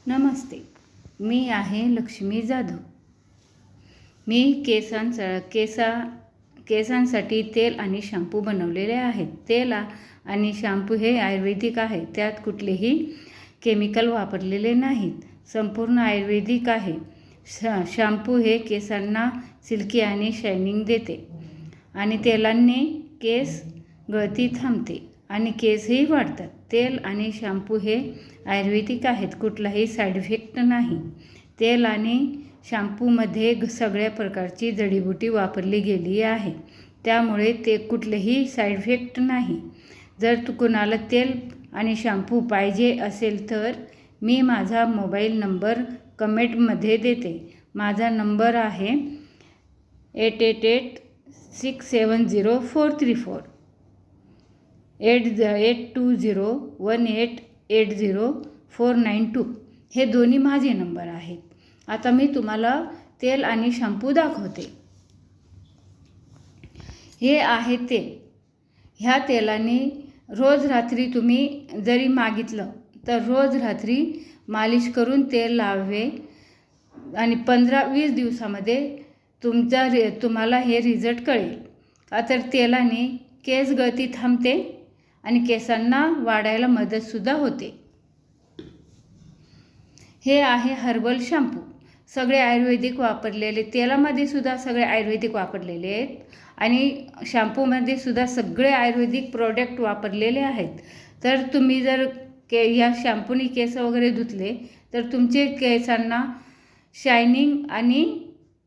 नमस्ते, मी आहे लक्ष्मी जाधव। मी केसांसाठी तेल आणि शॅम्पू बनवलेले आहेत। तेल आणि शॅम्पू हे आयुर्वेदिक आहे, त्यात कुठलेही केमिकल वापरलेले नाहीत, संपूर्ण आयुर्वेदिक आहे। शॅम्पू हे केसांना सिल्की आणि शायनिंग देते आणि तेलाने केस गळती थांबते आणि केसही वाढतात। तेल आणि शॅम्पू हे आयुर्वेदिक आहेत, कुठलाही साईड इफेक्ट नाही। तेल आणि शॅम्पूमध्ये सगळ्या प्रकारची जडीबुटी वापरली गेली आहे, त्यामुळे ते कुठलेही साईड इफेक्ट नाही। जर कुणाला तेल आणि शॅम्पू पाहिजे असेल तर मी माझा मोबाईल नंबर कमेंटमध्ये देते। माझा नंबर आहे 8886704348 8201880492 हे दोन्ही माझे नंबर आहेत। आता मी तुम्हाला तेल आणि शॅम्पू दाखवते। हे आहे तेल। ह्या तेलाने रोज रात्री तुम्ही जरी मागितलं तर रोज रात्री मालिश करून तेल लावावे आणि 15-20 दिवसामध्ये तुम्हाला हे रिझल्ट कळेल। तर तेलाने केस गळती थांबते आणि केसांना वाढायला मदतसुद्धा होते। हे आहे हर्बल शॅम्पू, सगळे आयुर्वेदिक वापरलेले, तेलामध्ये सुद्धा सगळे आयुर्वेदिक वापरलेले आहेत आणि शॅम्पूमध्ये सुद्धा सगळे आयुर्वेदिक प्रोडक्ट वापरलेले आहेत। तर तुम्ही जर या शॅम्पूने केस वगैरे धुतले तर तुमचे केसांना शायनिंग आणि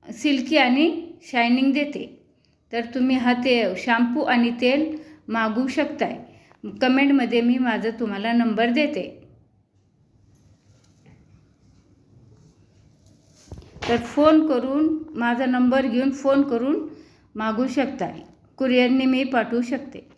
सिल्की आणि शायनिंग देते। तर तुम्ही शॅम्पू आणि तेल मागवू शकताय। कमेंटमध्ये मी माझा तुम्हाला नंबर देते, तर फोन करून माझा नंबर घेऊन फोन करून मागवू शकताय। कुरिअरने मी पाठवू शकते।